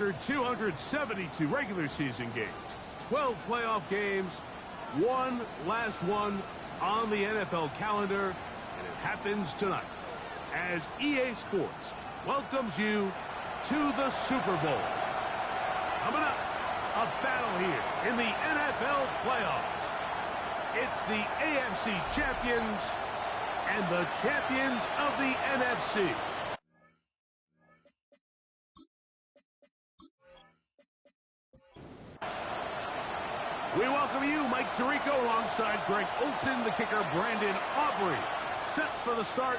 After 272 regular season games, 12 playoff games, one last one on the NFL calendar, and it happens tonight as EA Sports welcomes you to the Super Bowl. Coming up, a battle here in the NFL playoffs. It's the AFC champions and the champions of the NFC. We welcome you, Mike Tirico, alongside Greg Olson, the kicker, Brandon Aubrey. Set for the start.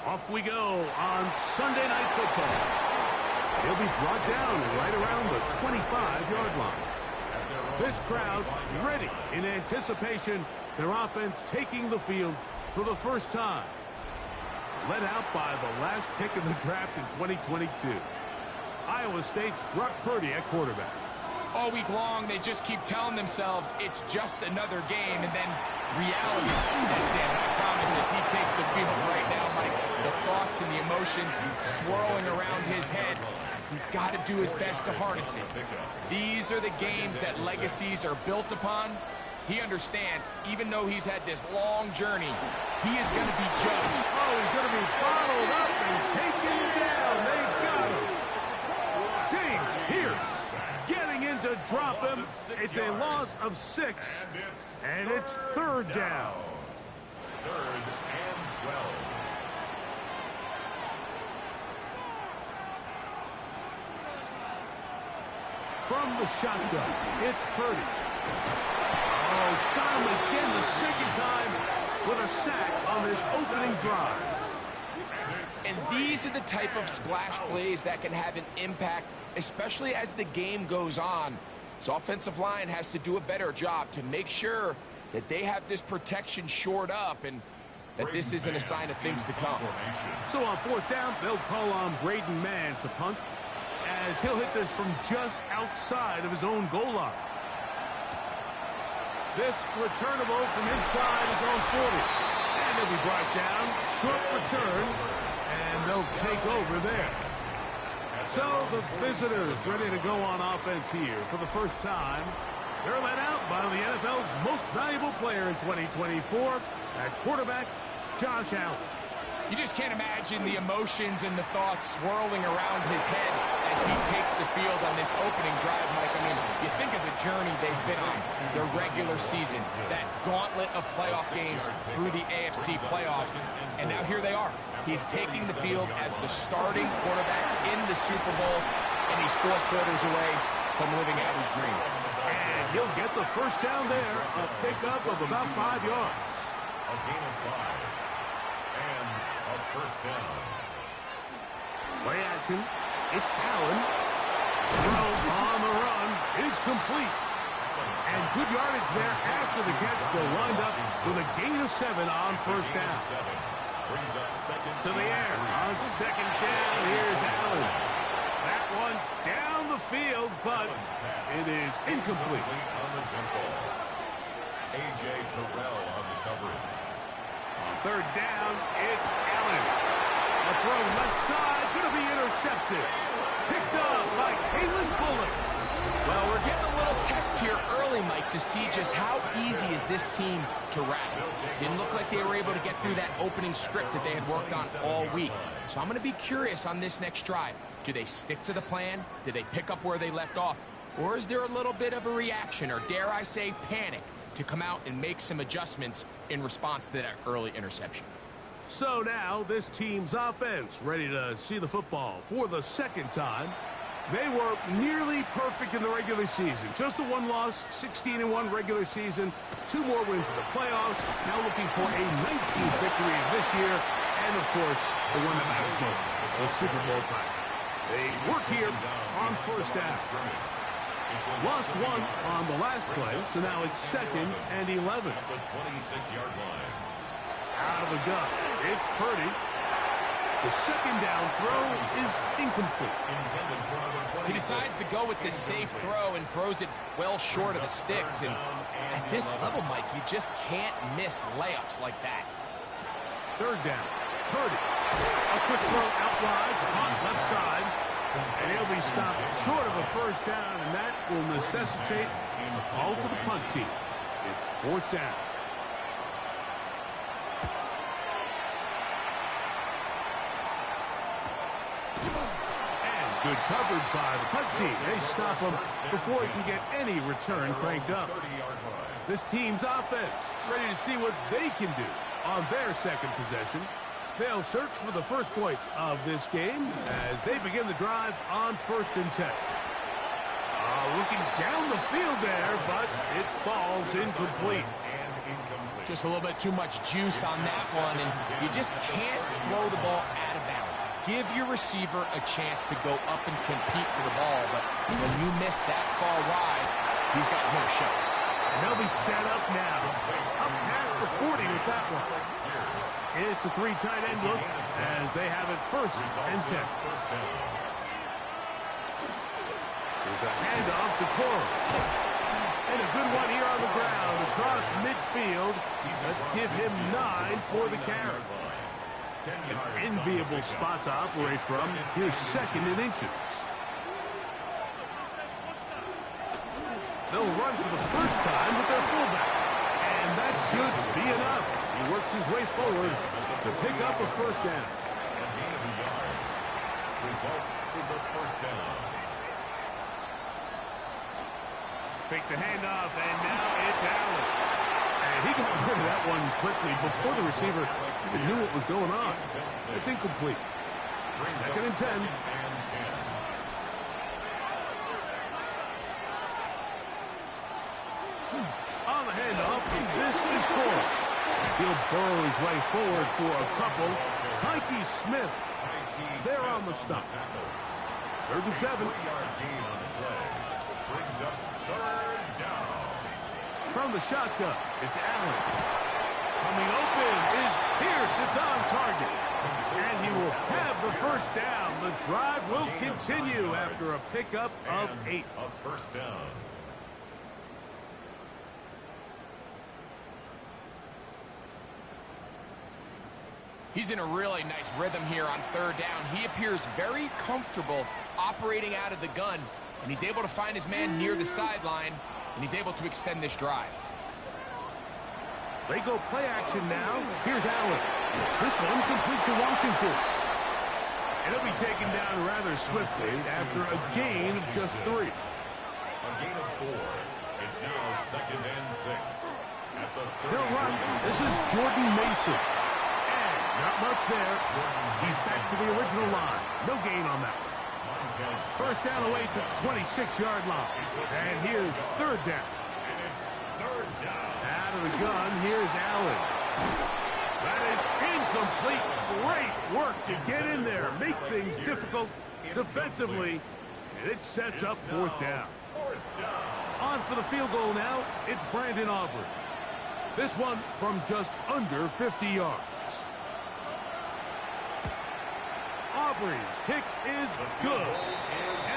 Off we go on Sunday Night Football. He'll be brought down right around the 25-yard line. This crowd ready in anticipation, their offense taking the field for the first time. Led out by the last pick in the draft in 2022. Iowa State's Brock Purdy at quarterback. All week long, they just keep telling themselves it's just another game, and then reality sets in. I promise as he takes the field right now, Mike, the thoughts and the emotions swirling around his head, he's got to do his best to harness it. These are the games that legacies are built upon. He understands, even though he's had this long journey, he is going to be judged. Oh, he's going to be followed up and taken down. They got him. James Pierce getting in to drop him. It's a loss of 6, and it's third down. Third and 12. From the shotgun, it's Purdy. Oh, got him again the second time with a sack on this opening drive. And these are the type of splash plays that can have an impact, especially as the game goes on. So offensive line has to do a better job to make sure that they have this protection shored up and that this isn't a sign of things to come. So on fourth down, they'll call on Braden Mann to punt as he'll hit this from just outside of his own goal line. This returnable from inside his own 40. And he'll be brought down. Short return. And they'll take over there. So the visitors ready to go on offense here for the first time. They're led out by the NFL's most valuable player in 2024, at quarterback, Josh Allen. You just can't imagine the emotions and the thoughts swirling around his head as he takes the field on this opening drive, Mike. I mean, you think of the journey they've been on, their regular season, that gauntlet of playoff games through the AFC playoffs, and now here they are. He's taking the field as the starting quarterback in the Super Bowl, and he's 4 quarters away from living out his dream. And he'll get the first down there, a pickup of about 5 yards. A gain of 5. And a first down. Play action. It's Allen. Throw on the run is complete. And good yardage there after the catch. They'll wind up with a gain of 7 on first down. Brings up second To the air. On second down, here's Allen. That one down the field, but it is incomplete. On the jump ball. A.J. Terrell on the coverage. On third down, it's Allen. A throw left side, going to be intercepted. Picked up by Kalen Bullock. Well, we're getting a little test here early, Mike, to see just how easy is this team to rattle. Didn't look like they were able to get through that opening script that they had worked on all week. So I'm going to be curious on this next drive. Do they stick to the plan? Do they pick up where they left off? Or is there a little bit of a reaction, or dare I say panic, to come out and make some adjustments in response to that early interception? So now this team's offense ready to see the football for the second time. They were nearly perfect in the regular season. Just the one loss, 16-1 regular season, 2 more wins in the playoffs. Now looking for a 19th victory this year. And, of course, the one that matters most, the Super Bowl title. They work here on first down. Lost 1 on the last play, so now it's 2nd and 11. At the 26-yard line. Out of the gun, it's Purdy. The second down throw is incomplete. He decides to go with this safe throw and throws it well short of the sticks. And at this level, Mike, you just can't miss layups like that. Third down, Purdy. A quick throw out wide on left side. And he'll be stopped short of a first down, and that will necessitate a call to the punt team. It's fourth down. Good coverage by the punt team. They stop him before he can get any return cranked up. This team's offense ready to see what they can do on their second possession. They'll search for the first points of this game as they begin the drive on 1st and 10. Looking down the field there, but it falls incomplete. Just a little bit too much juice on that one, and you just can't throw the ball out of bounds. Give your receiver a chance to go up and compete for the ball, but when you miss that far wide, he's got no shot. And they'll be set up now. Up past the 40 with that one. It's a 3 tight end look as they have it 1st and 10. There's a handoff to Cora. And a good one here on the ground across midfield. Let's give him 9 for the carry. An enviable spot to operate from. Here's 2nd and inches. They'll run for the first time with their fullback. And that should be enough. He works his way forward to pick up a first down. Result is a first down. Fake the handoff, and now it's Allen. And he got rid of that one quickly before the receiver even knew what was going on. It's incomplete. 2nd and 10. On the handoff, this is Cora. He'll burrow his way forward for a couple. Tyke Smith, they're on the stop. 3rd and 7. 3-yard gain on the play. Brings up 3rd down. From the shotgun, it's Allen. Coming open is Pierce. It's on target. And he will have the first down. The drive will continue after a pickup of 8. A first down. He's in a really nice rhythm here on 3rd down. He appears very comfortable operating out of the gun, and he's able to find his man near the sideline, and he's able to extend this drive. They go play action now. Here's Allen. This one complete to Washington. And he'll be taken down rather swiftly after a gain of just 3. A gain of 4. It's now 2nd and 6. At the 30. He'll run. This is Jordan Mason. And not much there. He's back to the original line. No gain on that one. First down away to the 26-yard line. And here's 3rd down. And it's 3rd down. Out of the gun, here's Allen. That is incomplete. Great work to get in there. Make things difficult defensively. And it sets up 4th down. On for the field goal now, it's Brandon Aubrey. This one from just under 50 yards. Aubrey's kick is good.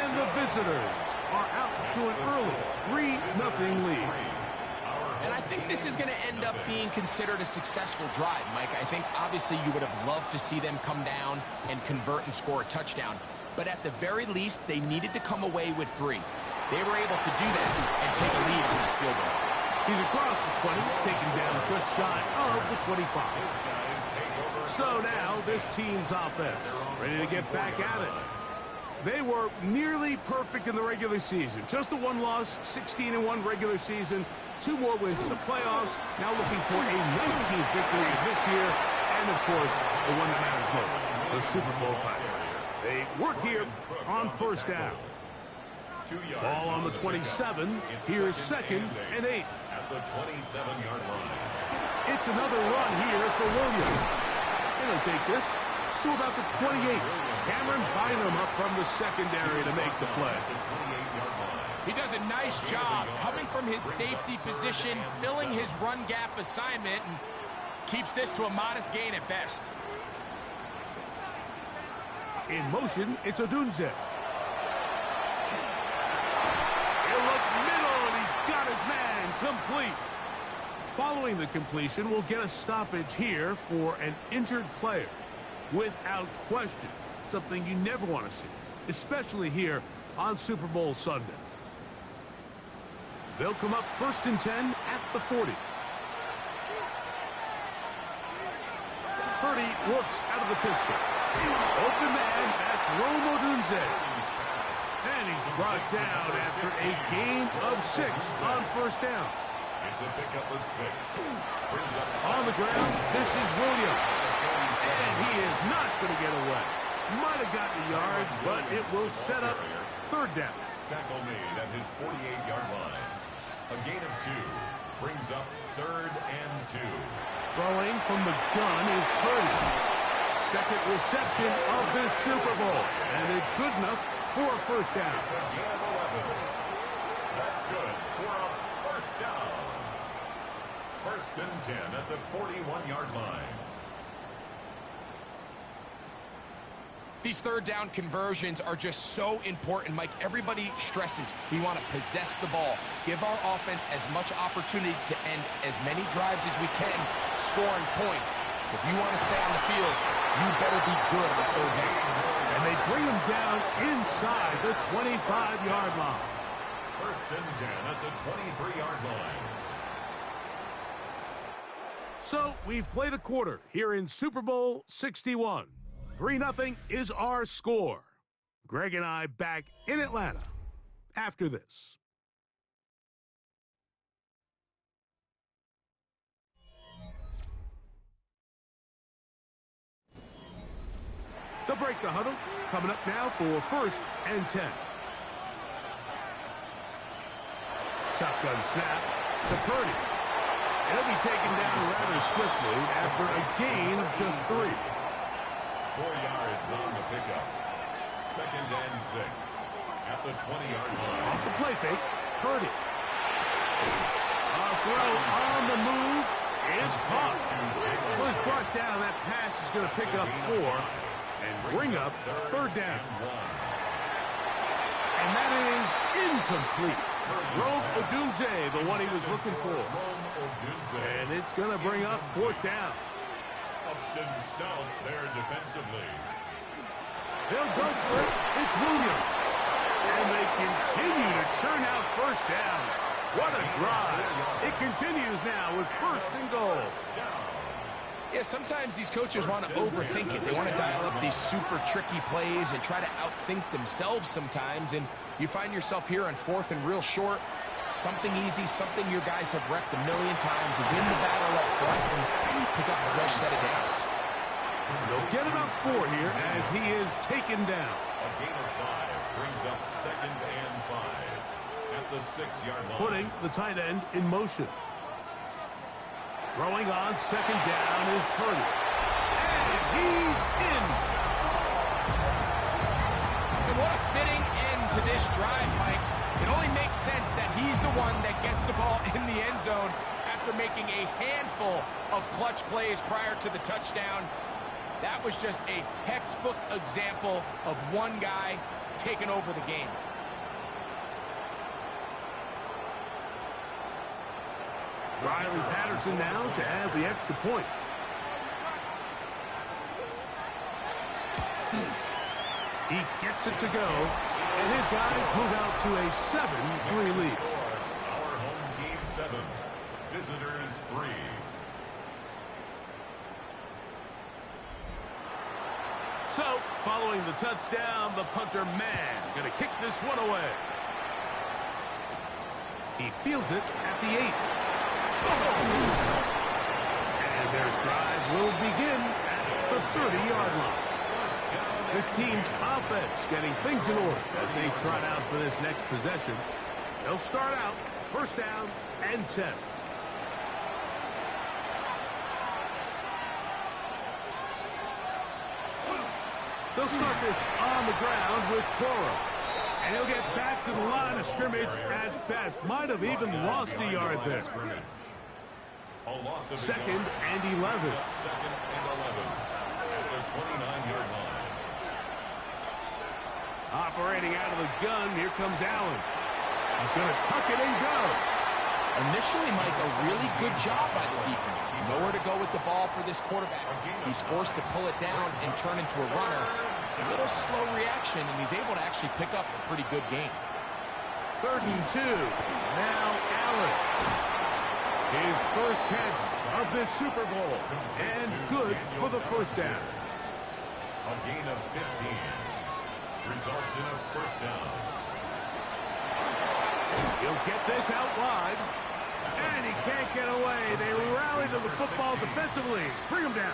And the visitors are out to an early 3-0 lead. And I think this is going to end up being considered a successful drive, Mike. I think obviously you would have loved to see them come down and convert and score a touchdown. But at the very least, they needed to come away with 3. They were able to do that and take a lead on that field goal. He's across the 20, taken down just shy of the 25. So now this team's offense ready to get back at it. They were nearly perfect in the regular season. Just the 1 loss, 16-1 regular season, 2 more wins in the playoffs. Now looking for a 19th victory this year. And, of course, the one that matters most, the Super Bowl title. They work here on 1st down. Ball on the 27. Here's 2nd and 8. At the 27-yard line. It's another run here for Williams. And he'll take this to about the 28. Cameron Bynum up from the secondary to make the play. He does a nice job coming from his safety position, filling his run gap assignment, and keeps this to a modest gain at best. In motion, it's Odunze. He'll look middle, and he's got his man complete. Following the completion, we'll get a stoppage here for an injured player. Without question, something you never want to see. especially here on Super Bowl Sunday. They'll come up 1st and 10 at the 40. Purdy works out of the pistol. Open man, that's Odunze. And he's brought down after a gain of 6 on 1st down. It's a pickup of 6. On the ground, this is Williams. And he is not going to get away. Might have gotten a yard, but it will set up 3rd down. Tackle made at his 48-yard line. A gain of 2 brings up 3rd and 2. Throwing from the gun is Purdy. Second reception of this Super Bowl. And it's good enough for a 1st down. It's a gain of 11. That's good for a 1st down. 1st and 10 at the 41-yard line. These 3rd down conversions are just so important, Mike. Everybody stresses we want to possess the ball, give our offense as much opportunity to end as many drives as we can, scoring points. So if you want to stay on the field, you better be good on 3rd down. And they bring him down inside the 25-yard line. 1st and 10 at the 23-yard line. So we've played a quarter here in Super Bowl 61. 3-0 is our score. Greg and I back in Atlanta after this. They'll break the huddle. Coming up now for 1st and 10. Shotgun snap to Purdy. It'll be taken down rather swiftly after a gain of just 3. 4 yards on the pickup. 2nd and 6 at the 20-yard line. Off the play fake, Purdy. A throw on the move is caught. Well, it's brought down. That pass is going to pick up 4 and bring up 3rd down. And that is incomplete. Odunze, the one he was looking for. And it's going to bring up 4th down. Upton stout there defensively. They'll go for it. It's Williams. And they continue to churn out 1st downs. What a drive. It continues now with 1st and goal. Yeah, sometimes these coaches want to overthink it. They want to dial up these super tricky plays and try to outthink themselves sometimes. And you find yourself here on 4th and real short. Something easy, something your guys have repped a million times. Win the battle up front and pick up a fresh set of downs. They'll get about 4 here as he is taken down. A gain of 5 brings up 2nd and 5 at the 6-yard line. Putting the tight end in motion. Throwing on 2nd down is Purdy. And he's in. And what a fitting end to this drive, Mike. It only makes sense that he's the one that gets the ball in the end zone after making a handful of clutch plays prior to the touchdown. That was just a textbook example of one guy taking over the game. Riley Patterson now to add the extra point. He gets it to go, and his guys move out to a 7-3 lead. Our home team 7, visitors 3. So, following the touchdown, the punter man going to kick this one away. He fields it at the 8. And their drive will begin at the 30-yard line. This team's offense getting things in order as they trot out for this next possession. They'll start out 1st down and 10. They'll start this on the ground with Cora. And he'll get back to the line of scrimmage at best. Might have even lost a yard there. 2nd and 11. 2nd and 11 at the 29-yard line. Operating out of the gun, here comes Allen. He's going to tuck it and go. Initially, Mike, a really good job by the defense. Nowhere to go with the ball for this quarterback. He's forced to pull it down and turn into a runner. A little slow reaction, and he's able to actually pick up a pretty good game. 3rd and 2. Now Allen. His first catch of this Super Bowl. And good for the first down. A gain of 15. Results in a first down. He'll get this out wide. And he can't get away. They rally to the football defensively. Bring him down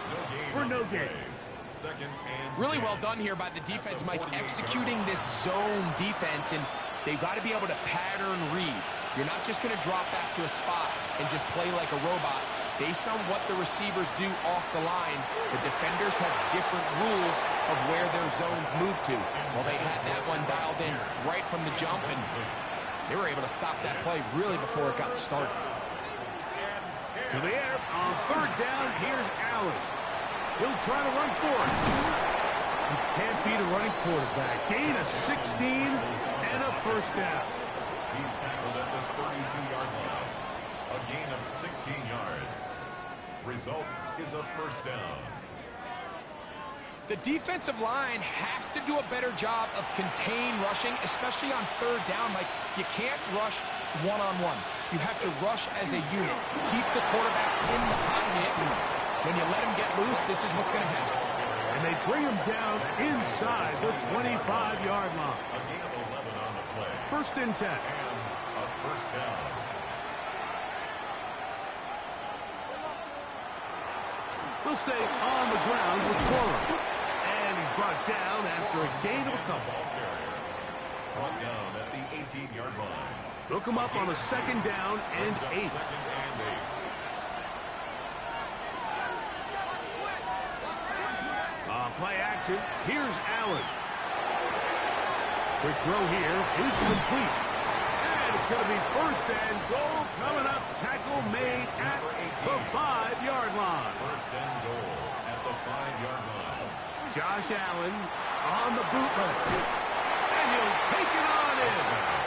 for no gain. Really well done here by the defense, Mike, executing this zone defense, and they've got to be able to pattern read. You're not just going to drop back to a spot and just play like a robot. Based on what the receivers do off the line, the defenders have different rules of where their zones move to. Well, they had that one dialed in right from the jump, and they were able to stop that play really before it got started. To the air on 3rd down, here's Allen. He'll try to run for it. You can't beat a running quarterback. Gain of 16 and a first down. He's tackled at the 32-yard line. A gain of 16 yards. Result is a first down. The defensive line has to do a better job of contain rushing, especially on 3rd down. Like, you can't rush one-on-one. You have to rush as a unit. Keep the quarterback in the pocket. When you let him get loose, this is what's going to happen. And they bring him down inside the 25-yard line. A gain of 11 on the play. 1st and 10. And a first down. They'll stay on the ground with Corum. And he's brought down after a gain of a couple. Brought down at the 18-yard line. They'll come up on a 2nd down and 8. Play action. Here's Allen. Quick throw here is complete. And it's going to be 1st and goal coming up. Tackle made at the 5-yard line. 1st and goal at the 5-yard line. Josh Allen on the bootleg. And he'll take it on in.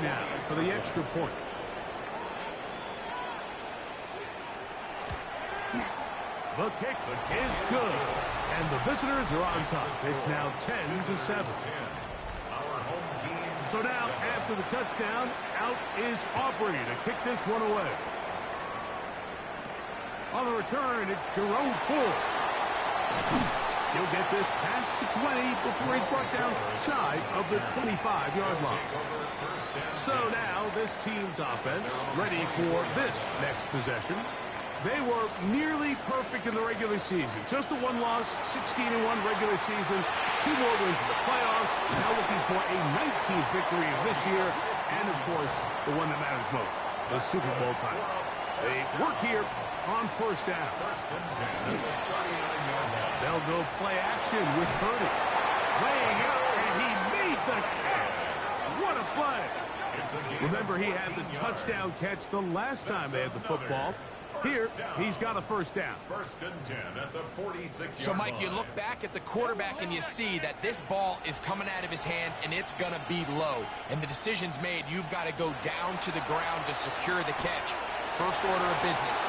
Now for the extra point. The kick is good. And the visitors are on top. It's now 10-7. So now, after the touchdown, out is Aubrey to kick this one away. On the return, it's Jerome Ford. He'll get this past the 20 before he's brought down shy of the 25-yard line. So now this team's offense ready for this next possession. They were nearly perfect in the regular season. Just the one loss, 16-1 regular season, 2 more wins in the playoffs. Now looking for a 19th victory of this year, and of course, the one that matters most, the Super Bowl title. They work here on 1st down. They'll go play action with Purdy. Laying out, and he made the catch. What a play. Remember, he had the touchdown catch the last time they had the football. Here, he's got a 1st down. 1st and 10 at the 46-yard So, Mike, you look back at the quarterback and you see that this ball is coming out of his hand and it's going to be low. And the decision's made. You've got to go down to the ground to secure the catch. First order of business.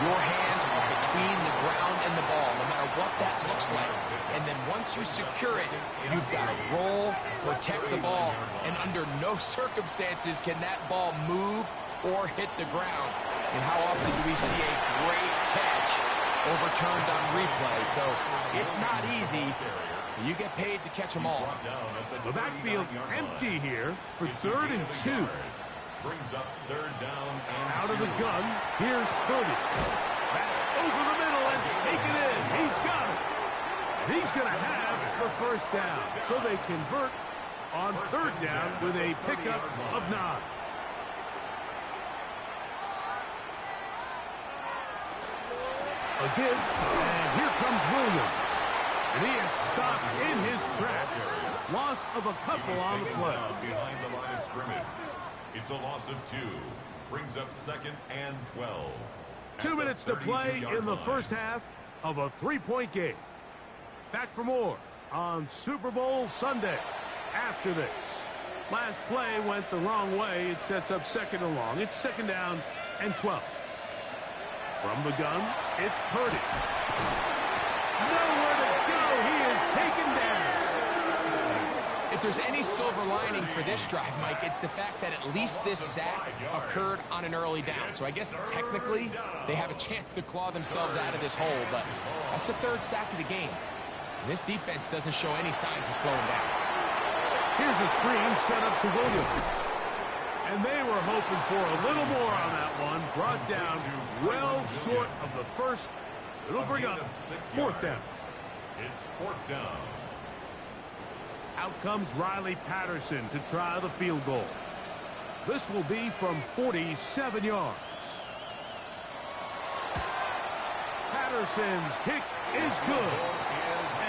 Your hands are between the ground and the ball, no matter what that looks like. And then once you secure it, you've got to roll, protect the ball, and under no circumstances can that ball move or hit the ground. And how often do we see a great catch overturned on replay? So it's not easy. You get paid to catch them all. The backfield empty here for 3rd and 2. Brings up 3rd down and out of the gun. Here's Purdy. That's over the middle and taken in. He's got it. And he's going to have the 1st down. So they convert on 3rd down with a pickup of 9. A give, and here comes Williams. And he is stopped in his tracks. Loss of a couple on the play. Behind the line of scrimmage. It's a loss of 2. Brings up 2nd and 12. 2 minutes to play in the first half of a 3-point game. Back for more on Super Bowl Sunday after this. Last play went the wrong way. It sets up second and long. It's second down and 12. From the gun, it's Purdy. Nowhere to go. He is taken down. If there's any silver lining for this drive, Mike, it's the fact that at least this sack occurred on an early down. So I guess technically they have a chance to claw themselves out of this hole, but that's the third sack of the game. And this defense doesn't show any signs of slowing down. Here's a screen set up to Williams. And they were hoping for a little more on that one. Brought down well short of the first. It'll bring up fourth down. It's fourth down. Out comes Riley Patterson to try the field goal. This will be from 47 yards. Patterson's kick is good.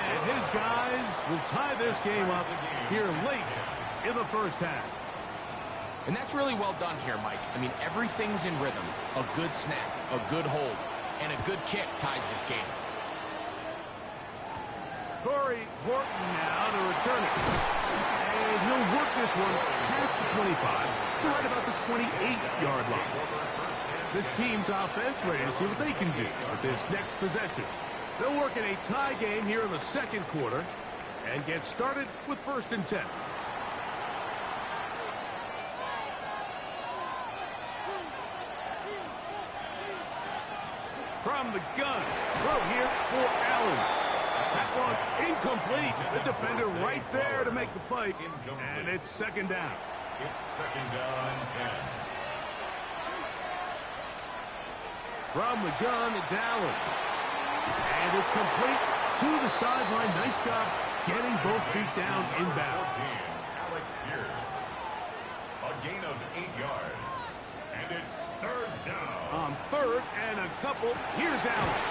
And his guys will tie this game up here late in the first half. And that's really well done here, Mike. I mean, everything's in rhythm. A good snap, a good hold, and a good kick ties this game. Corey Horton now to return it. And he'll work this one past the 25 to right about the 28-yard line. This team's offense ready to see what they can do with this next possession. They'll work in a tie game here in the second quarter and get started with 1st and 10. From the gun, throw here for Allen. That one incomplete. The defender right there to make the play. And it's second down. It's second down and 10. From the gun, it's Allen. And it's complete to the sideline. Nice job getting both feet down inbounds. Alec Pierce. A gain of 8 yards. And it's third down. On third and a couple, here's Allen.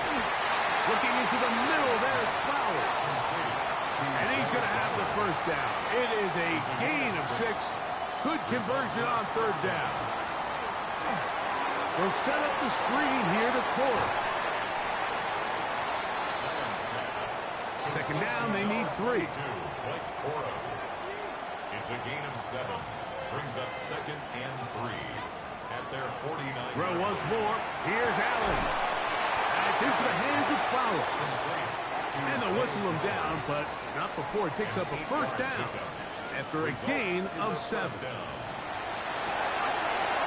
Looking into the middle, there's Flowers. And he's going to have the first down. It is a gain of 6. Good conversion on third down. They'll set up the screen here to Cora. Second down, they need 3. It's a gain of 7. Brings up second and 3 at their 49. Throw once more. Here's Allen. It's into the hands of Flowers. And they'll whistle him down, but not before he picks up a first down after a gain of 7.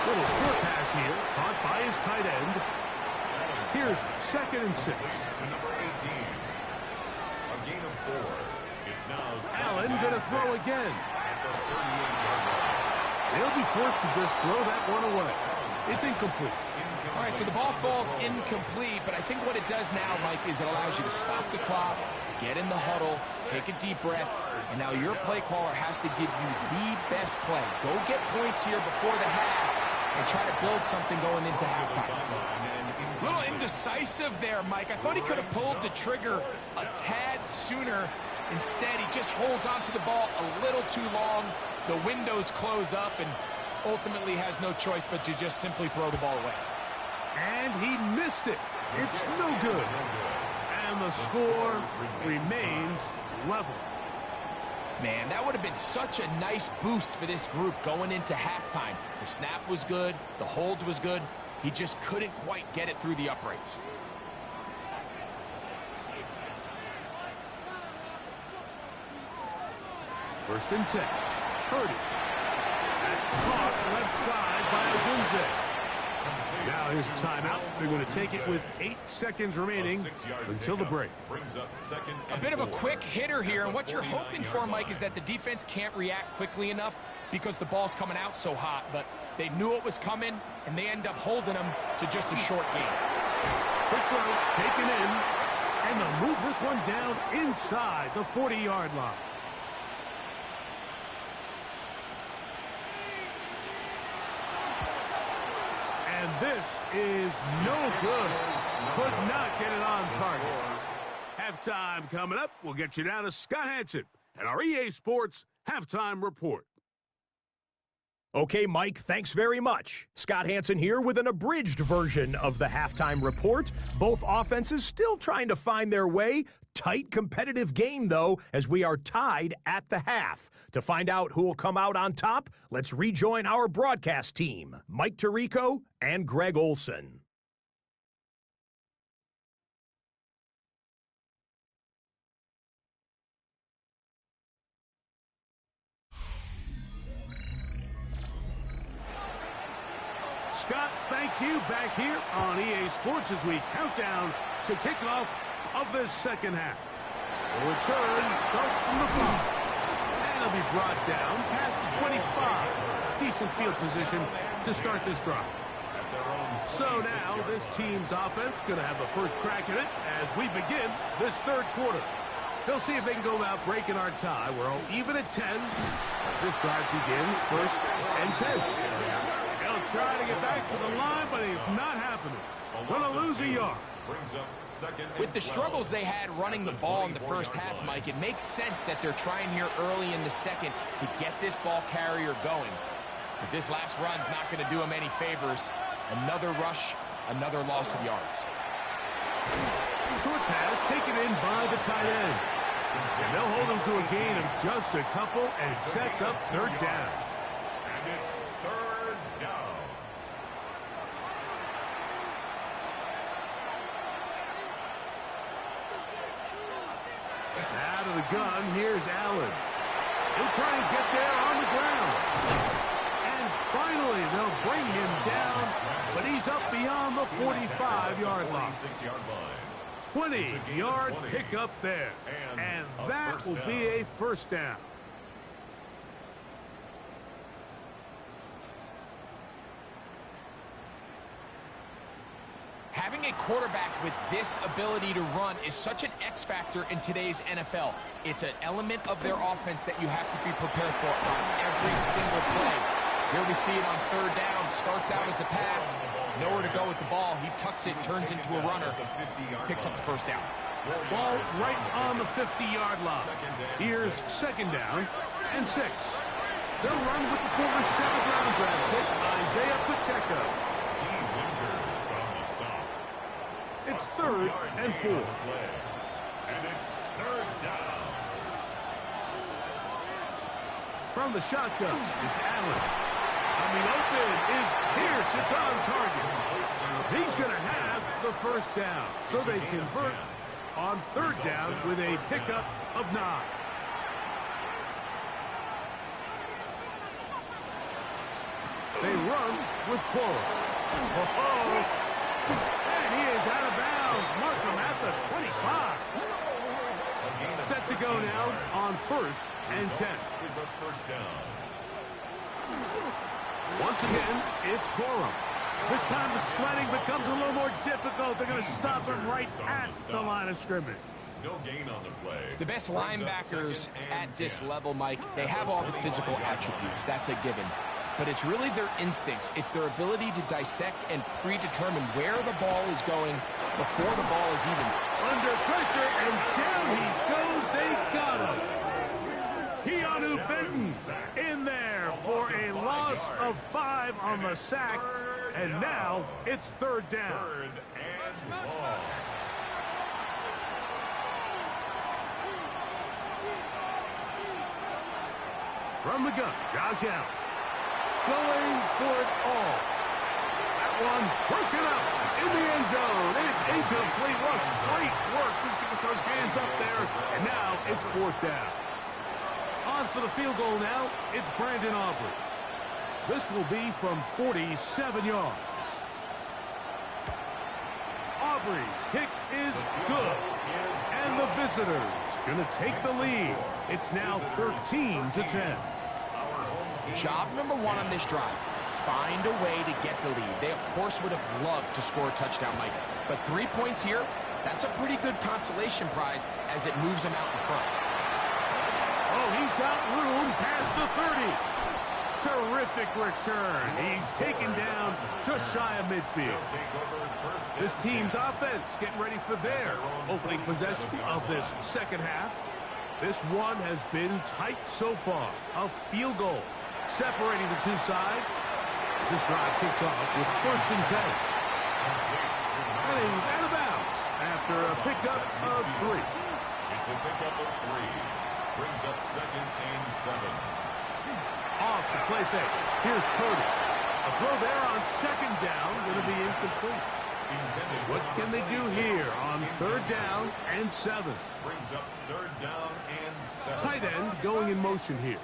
Little short pass here, caught by his tight end. Here's second and 6. To number 18. A gain of 4. It's now Allen going to throw again. at the 38-yard line. They'll be forced to just throw that one away. It's incomplete. All right, so the ball falls incomplete, but I think what it does now, Mike, is it allows you to stop the clock, get in the huddle, take a deep breath, and now your play caller has to give you the best play. Go get points here before the half and try to build something going into halftime. A little indecisive there, Mike. I thought he could have pulled the trigger a tad sooner. Instead, he just holds onto the ball a little too long. The windows close up and ultimately has no choice but to just simply throw the ball away. And he missed it. It's no good. And the score remains level. Man, that would have been such a nice boost for this group going into halftime. The snap was good. The hold was good. He just couldn't quite get it through the uprights. First and 10. Purdy. That's caught left side by Odunze. Now here's a timeout. They're going to take it with 8 seconds remaining until the break. A bit of a quick hitter here, and what you're hoping for, Mike, is that the defense can't react quickly enough because the ball's coming out so hot, but they knew it was coming, and they end up holding them to just a short game. Quick throw, taken in, and they'll move this one down inside the 40-yard line. And this is no good. Could not get it on target. Halftime coming up. We'll get you down to Scott Hansen and our EA Sports Halftime Report. Okay, Mike, thanks very much. Scott Hansen here with an abridged version of the halftime report. Both offenses still trying to find their way. Tight competitive game, though, as we are tied at the half. To find out who will come out on top, let's rejoin our broadcast team, Mike Tirico and Greg Olson. Scott, thank you. Back here on EA Sports as we count down to kickoff of this second half. The return starts from the 5. And it'll be brought down past the 25. Decent field position to start this drive. So now this team's offense going to have a first crack at it as we begin this third quarter. They'll see if they can go about breaking our tie. We're all even at 10 as this drive begins. First and 10. Trying to get back to the line, but it's not happening. Gonna lose a yard. With the struggles they had running the ball in the first half, Mike, it makes sense that they're trying here early in the second to get this ball carrier going. But this last run's not going to do them any favors. Another rush, another loss of yards. Short pass taken in by the tight end. And they'll hold him to a gain of just a couple, and it sets up third down. And it's third down. Out of the gun, here's Allen. He'll try and get there on the ground. And finally, they'll bring him down, but he's up beyond the 45-yard line. 20-yard pickup there. And that will be a first down. Having a quarterback with this ability to run is such an X factor in today's NFL. It's an element of their offense that you have to be prepared for on every single play. Here we see it on third down. Starts out as a pass. Nowhere to go with the ball. He tucks it, turns into a runner. Picks up the first down. Ball right on the 50-yard line. Here's second down and 6. They'll run with the former 7th-round draft pick, Isaiah Pacheco. It's third and 4. And it's third down. From the shotgun, it's Allen. Coming open is Pierce. It's on target. He's going to have the first down. So they convert on third down with a pickup of 9. They run with Quora. And he is out of bounds. Mark him at the 25. Set to go now on first and 10. Is a first down. Once again, it's Quorum. This time the sledding becomes a little more difficult. They're going to stop him right at the line of scrimmage. No gain on the play. The best linebackers at this level, Mike, they have all the physical attributes. That's a given. But it's really their instincts. It's their ability to dissect and predetermine where the ball is going before the ball is even. Under pressure, and down he goes. They got him. Keanu Benton in there for a loss of 5 on the sack. And now it's third down. Third and long. From the gun, Josh Allen. Going for it all. That one broken up in the end zone. It's incomplete. What great work just to get those hands up there. And now it's fourth down. On for the field goal now, it's Brandon Aubrey. This will be from 47 yards. Aubrey's kick is good. And the visitors going to take the lead. It's now 13-10. Job number 1 on this drive, find a way to get the lead. They, of course, would have loved to score a touchdown, Mike. But 3 points here, that's a pretty good consolation prize as it moves them out in front. Oh, he's got room past the 30. Terrific return. He's taken down just shy of midfield. This team's offense getting ready for their opening possession of this second half. This one has been tight so far. A field goal separating the two sides. This drive kicks off with 1st and 10. And he's out of bounds after a pickup of 3. It's a pickup of 3. Brings up 2nd and 7. Off the play fake. Here's Purdy. A throw there on 2nd down, going to be incomplete. What can they do here on 3rd down and 7? Brings up 3rd down and 7. Tight end going in motion here.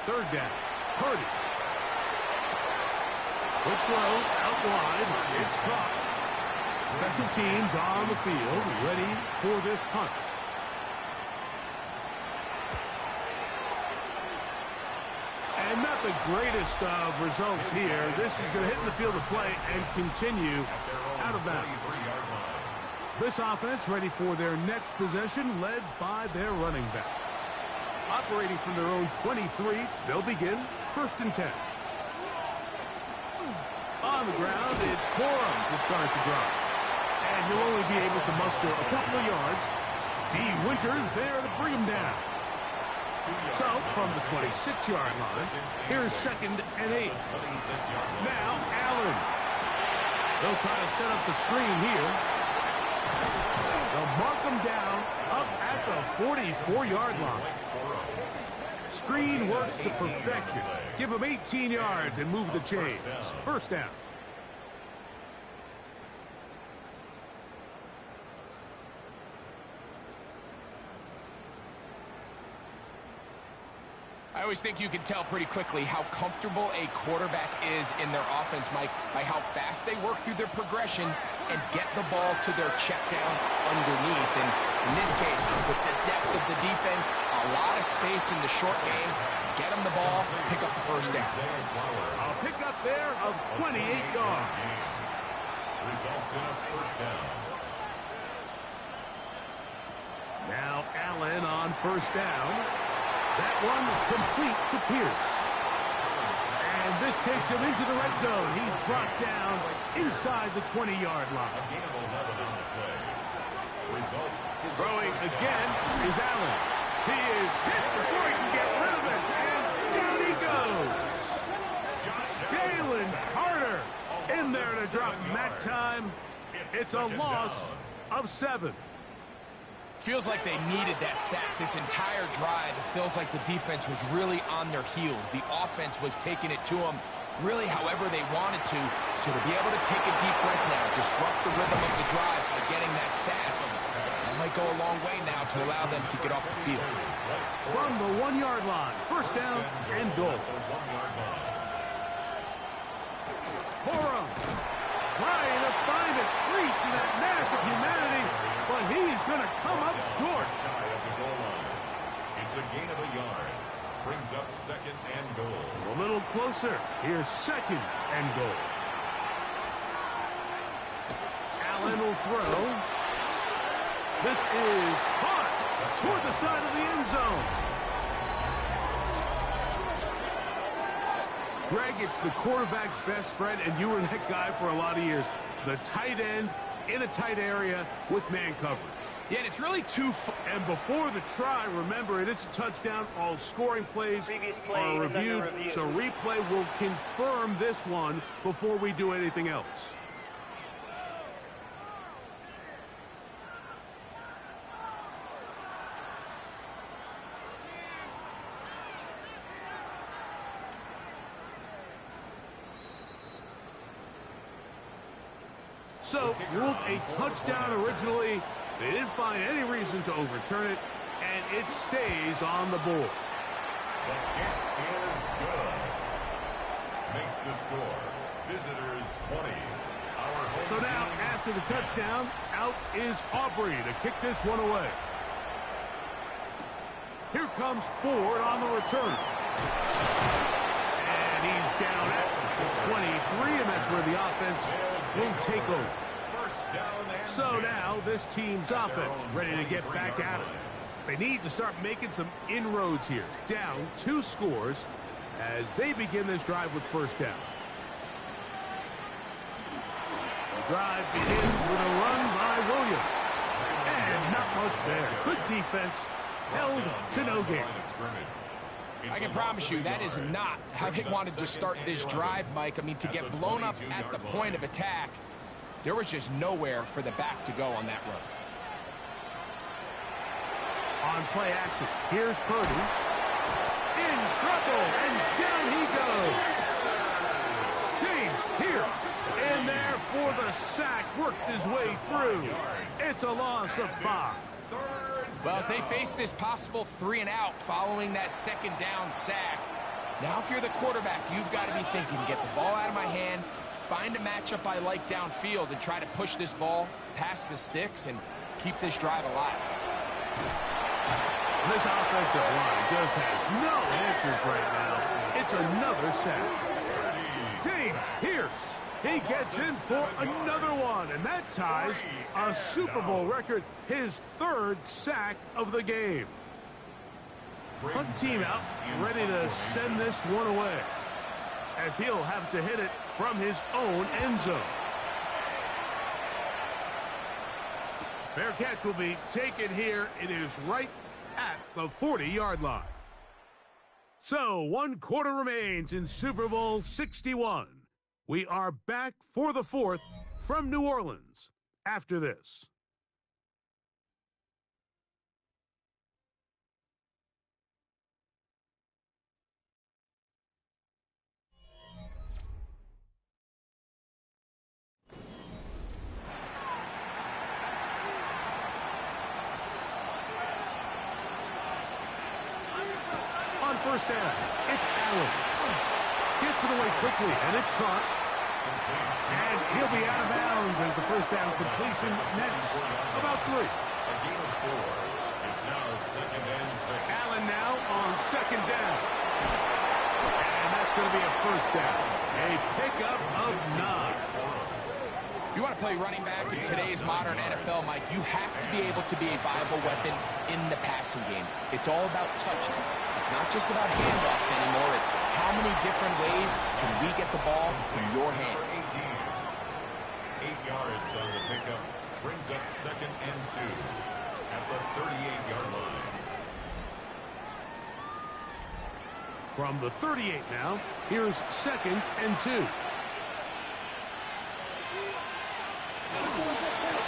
3rd down. Purdy. Quick throw out wide. It's caught. Special teams on the field, ready for this punt. And not the greatest of results here. This is going to hit in the field of play and continue out of bounds. This offense ready for their next possession, led by their running back. Operating from their own 23, they'll begin 1st and 10. On the ground, it's Corum to start the drive. And he'll only be able to muster a couple of yards. D. Winters there to bring him down. So, from the 26-yard line, here's 2nd and 8. Now, Allen. They'll try to set up the screen here. They'll mark him down up at the 44-yard line. Screen works to perfection. Give him 18 yards and move the chains. 1st down. I always think you can tell pretty quickly how comfortable a quarterback is in their offense, Mike, by how fast they work through their progression and get the ball to their check down underneath. And in this case, with the depth of the defense, a lot of space in the short game, get them the ball, pick up the 1st down. A pickup there of 28 yards. Results in a 1st down. Now Allen on 1st down. That one complete to Pierce. And this takes him into the red zone. He's brought down inside the 20-yard line. A gain of 11 on the play. Result is throwing again is Allen. He is hit before he can get rid of it. And down he goes. Jalen Carter in there to drop him that time. It's a loss of 7. Feels like they needed that sack this entire drive. It feels like the defense was really on their heels. The offense was taking it to them really however they wanted to. So to be able to take a deep breath now, disrupt the rhythm of the drive by getting that sack, that might go a long way now to allow them to get off the field. From the 1-yard line, 1st down and goal. Corum trying to find a crease in that mass of humanity, but he's going to come up short. It's a gain of a yard. Brings up 2nd and goal. A little closer. Here's 2nd and goal. Allen will throw. This is caught toward the side of the end zone. Greg, it's the quarterback's best friend, and you were that guy for a lot of years. The tight end in a tight area with man coverage. Yeah, and it's really and before the try, remember, it is a touchdown. All scoring plays are reviewed, so replay will confirm this one before we do anything else. So, ruled a touchdown originally. They didn't find any reason to overturn it, and it stays on the board. The kick is good. Makes the score. Visitors 20. So now, after the touchdown, out is Aubrey to kick this one away. Here comes Ford on the return. And he's down at the 23, and that's where the offense will take over. So now this team's offense ready to get back at it. They need to start making some inroads here. Down 2 scores as they begin this drive with 1st down. The drive begins with a run by Williams. And not much there. Good defense. Held to no gain. I can promise you that is not how they wanted to start this drive, Mike. I mean, to get blown up at the point of attack, there was just nowhere for the back to go on that run. On play action, here's Purdy. In trouble, and down he goes. James Pierce in there for the sack, worked his way through. It's a loss of 5. Well, as they face this possible 3-and-out following that second down sack, now if you're the quarterback, you've got to be thinking, get the ball out of my hand, find a matchup I like downfield, and try to push this ball past the sticks and keep this drive alive. This offensive line just has no answers right now. It's another sack. James Pierce, he gets in for another one, and that ties a Super Bowl record, his 3rd sack of the game. Hunt team out, ready to send this one away, as he'll have to hit it from his own end zone. Fair catch will be taken here. It is right at the 40-yard line. So 1 quarter remains in Super Bowl 61. We are back for the 4th from New Orleans after this. On first down, it's Allen. Gets it away quickly, and it's caught. And he'll be out of bounds as the first down completion nets about 3. A gain of 4. It's now 2nd and 6. Allen now on 2nd down. And that's going to be a first down. A pickup of 9. If you want to play running back in today's modern NFL, Mike, you have to be able to be a viable weapon in the passing game. It's all about touches. It's not just about handoffs anymore. It's how many different ways can we get the ball in your hands. 8 yards on the pickup. Brings up 2nd and 2 at the 38-yard line. From the 38 now, here's 2nd and 2.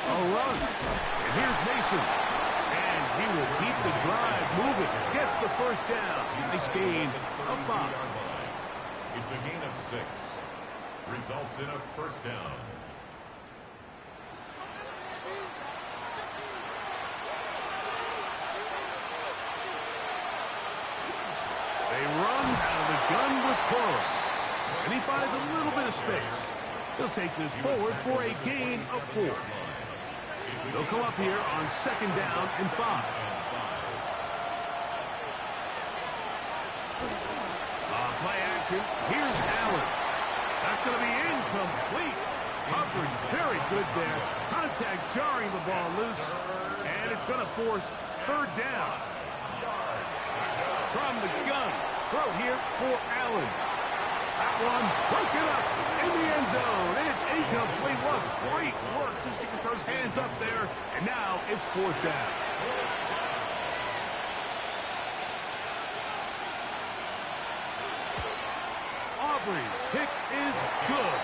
A run. And here's Mason. And he will keep the drive moving. Gets the first down. Nice gain of 5. It's a gain of 6. Results in a first down. They run out of the gun with Cora. And he finds a little bit of space. He'll take this forward for a gain of 4. They'll come up here on 2nd down and 5. Play action. Here's Allen. That's going to be incomplete. Coverage very good there. Contact jarring the ball loose. And it's going to force 3rd down. From the gun. Throw here for Allen. That one broken up in the end zone. It's incomplete. What great work just to get those hands up there. And now it's 4th down. Aubrey's kick is good.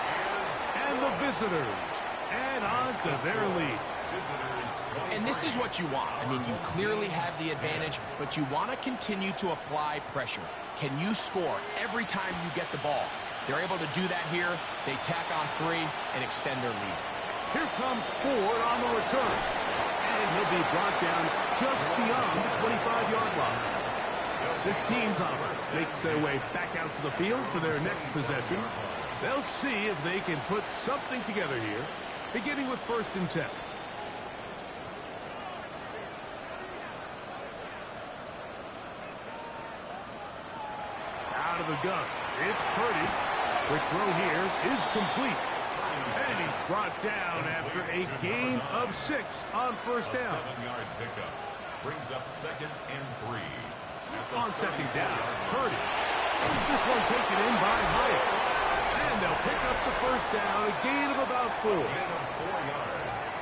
And the visitors add on to their lead. And this is what you want. I mean, you clearly have the advantage, but you want to continue to apply pressure. Can you score every time you get the ball? They're able to do that here. They tack on 3 and extend their lead. Here comes Ford on the return. And he'll be brought down just beyond the 25-yard line. This team's offense makes their way back out to the field for their next possession. They'll see if they can put something together here, beginning with 1st and 10. Out of the gun. It's Purdy. Quick throw here is complete. And he's brought down after a gain of 6 on 1st down. 7-yard pickup. Brings up 2nd and 3. On 2nd down, Purdy. This one taken in by Hyatt. And they'll pick up the 1st down, a gain of about 4. Gain of 4 yards.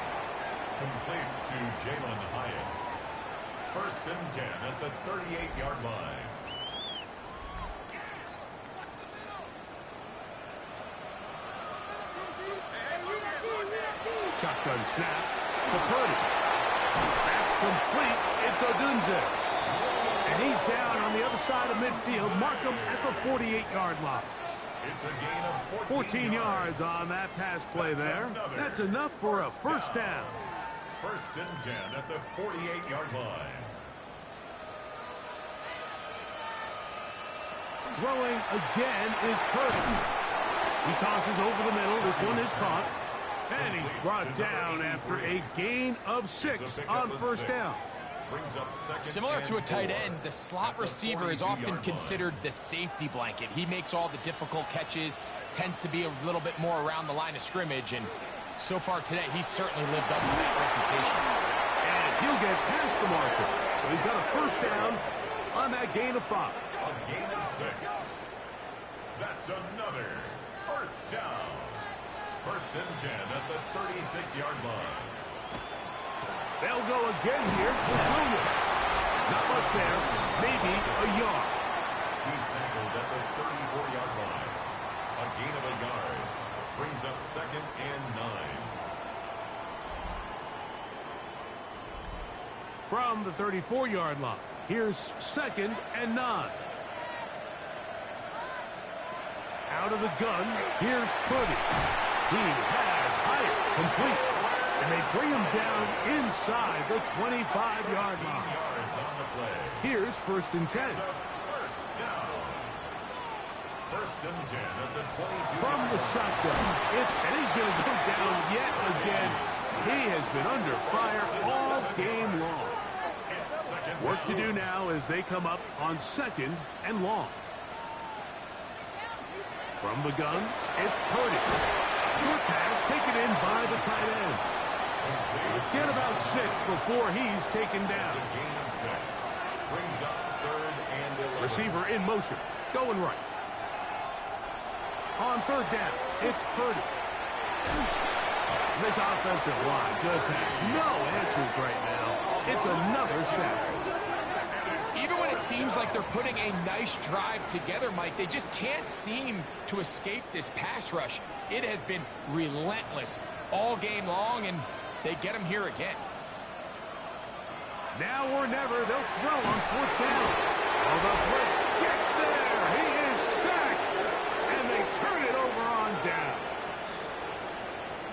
Complete to Jalen Hyatt. 1st and 10 at the 38-yard line. shotgun snap to Purdy. That's complete. It's Odunze. And he's down on the other side of midfield. Mark him at the 48-yard line. It's a gain of 14 yards on that pass play there. That's enough for a first down. First and 10 at the 48-yard line. Throwing again is Purdy. He tosses over the middle. This one is caught. And he's brought down after a gain of 6 on first down. Similar to a tight end, the slot receiver is often considered the safety blanket. He makes all the difficult catches, tends to be a little bit more around the line of scrimmage, and so far today, he's certainly lived up to that reputation. And he'll get past the marker. So he's got a first down on that gain of 5. A gain of 6. That's another first down. First and 10 at the 36-yard line. They'll go again here for Williams. Not much there, maybe a yard. He's tackled at the 34-yard line. A gain of a yard. Brings up 2nd and 9. From the 34-yard line, here's 2nd and 9. Out of the gun, here's Purdy. He has higher, complete. And they bring him down inside the 25-yard line. Yards on the play. Here's 1st and 10. First down. First and 10 at the 22. From the shotgun. And he's going to go down yet again. He has been under fire all game long. Work to do now as they come up on 2nd and long. From the gun, it's Purdy. Short pass taken in by the tight end. Get about 6 before he's taken down. Gain of 6. Brings up 3rd and 11. Receiver in motion, going right. On 3rd down, it's Purdy. This offensive line just has no answers right now. It's another sack. Even when it seems like they're putting a nice drive together, Mike, they just can't seem to escape this pass rush. It has been relentless all game long, and they get him here again. Now or never, they'll throw on 4th down. Oh, the blitz gets there. He is sacked, and they turn it over on down.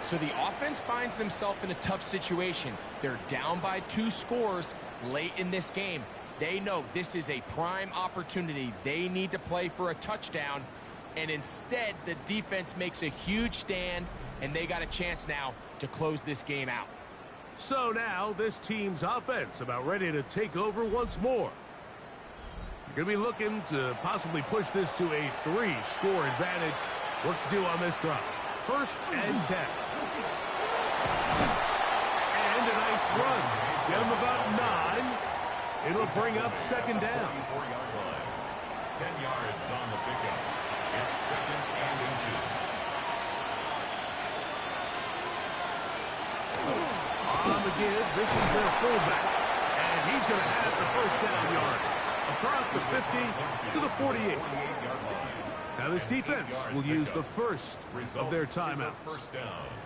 So the offense finds themselves in a tough situation. They're down by 2 scores late in this game. They know this is a prime opportunity. They need to play for a touchdown, and instead the defense makes a huge stand, and they got a chance now to close this game out. So now this team's offense about ready to take over once more. You're going to be looking to possibly push this to a 3-score advantage. Work to do on this drive. 1st and 10. And a nice run. Get him about 9. It'll bring up 2nd down. 34-yard line. 10 yards on the pickup. It's 2nd and inches. On the give, this is their fullback. And he's going to have the first down yard. Across the 50 to the 48. Now this defense will use the first of their timeouts.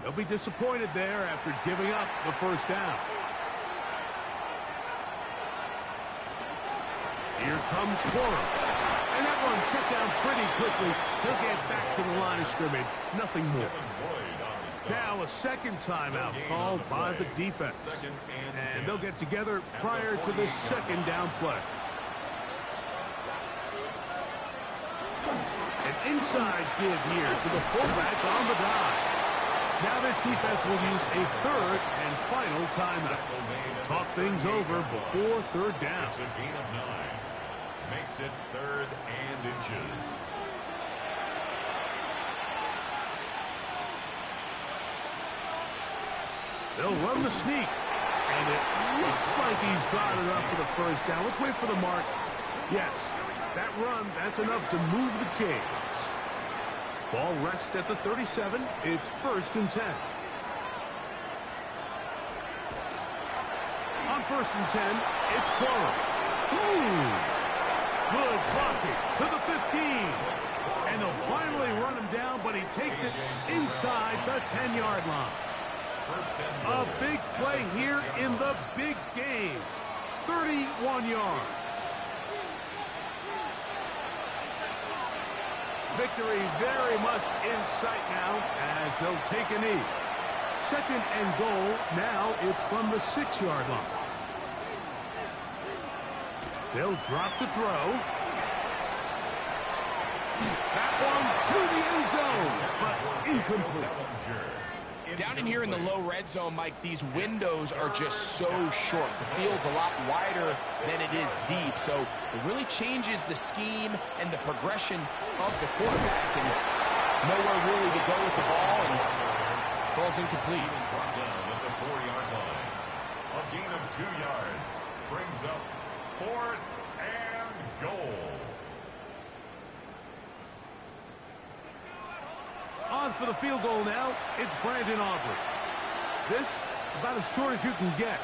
They'll be disappointed there after giving up the first down. Here comes Quorum. And that one shut down pretty quickly. He'll get back to the line of scrimmage. Nothing more. Now a 2nd timeout called by the defense. And they'll get together prior to the 2nd down play. An inside give here to the fullback on the dive. Now this defense will use a 3rd and final timeout. Talk things over before 3rd down. It's a gain of 9. Makes it 3rd and inches. They'll run the sneak. And it looks like he's got enough for the first down. Let's wait for the mark. Yes, that run, that's enough to move the chains. Ball rests at the 37. It's 1st and 10. On 1st and 10, it's Quorum. Good blocking to the 15. And they'll finally run him down, but he takes it inside the 10-yard line. A big play here in the big game. 31 yards. Victory very much in sight now as they'll take a knee. Second and goal. Now it's from the 6-yard line. They'll drop to throw. That one to the end zone, but incomplete. Down in here in the low red zone, Mike, these windows are just so short. The field's a lot wider than it is deep, so it really changes the scheme and the progression of the quarterback, and nowhere really to go with the ball, and falls incomplete. Brought down at the 4-yard line. A gain of 2 yards brings up 4th and goal. On for the field goal now, it's Brandon Aubrey. This, about as short as you can get.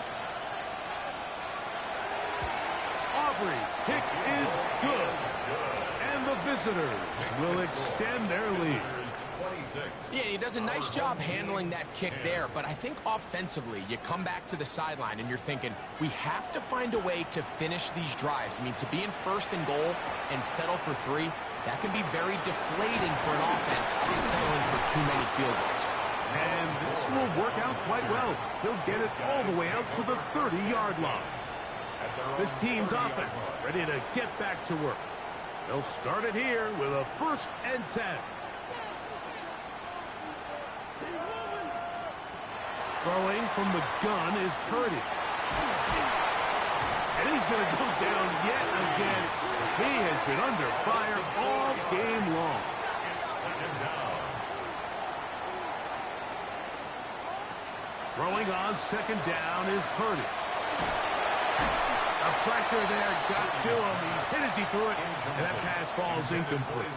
Aubrey's kick is good. And the visitors will extend their lead. Yeah, he does a nice job handling that kick there, but I think offensively, you come back to the sideline and you're thinking, we have to find a way to finish these drives. I mean, to be in 1st and goal and settle for 3, that can be very deflating for an offense settling for too many field goals. And this will work out quite well. They'll get it all the way out to the 30-yard line. This team's offense ready to get back to work. They'll start it here with a 1st and 10. Throwing from the gun is Purdy. And he's going to go down yet again. He has been under fire all game long. Throwing on 2nd down is Purdy. The pressure there got to him. He's hit as he threw it, and that pass falls incomplete.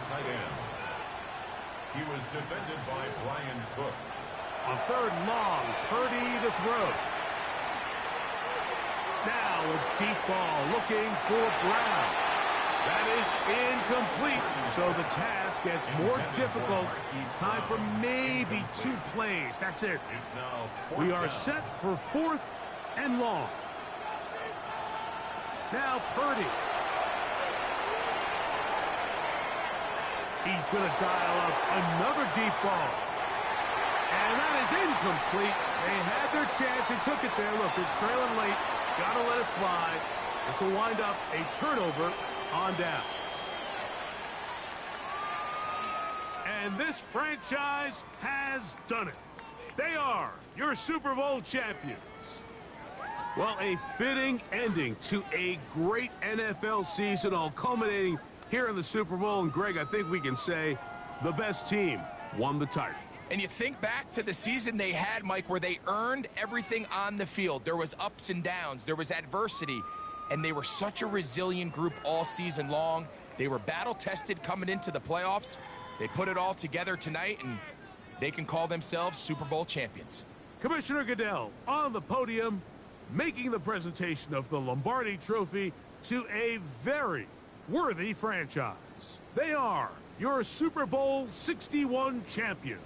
He was defended by Brian Cook. On 3rd and long, Purdy to throw. Now a deep ball looking for Brown. That is incomplete, so the task gets more difficult. Time for maybe 2 plays. That's it. We are set for 4th and long. Now Purdy. He's going to dial up another deep ball. And that is incomplete. They had their chance and took it there. Look, they're trailing late. Got to let it fly. This will wind up a turnover on downs. And this franchise has done it. They are your Super Bowl champions. Well, a fitting ending to a great NFL season, all culminating here in the Super Bowl. And, Greg, I think we can say the best team won the title. And you think back to the season they had, Mike, where they earned everything on the field. There was ups and downs. There was adversity. And they were such a resilient group all season long. They were battle-tested coming into the playoffs. They put it all together tonight, and they can call themselves Super Bowl champions. Commissioner Goodell on the podium, making the presentation of the Lombardi Trophy to a very worthy franchise. They are your Super Bowl 61 champions.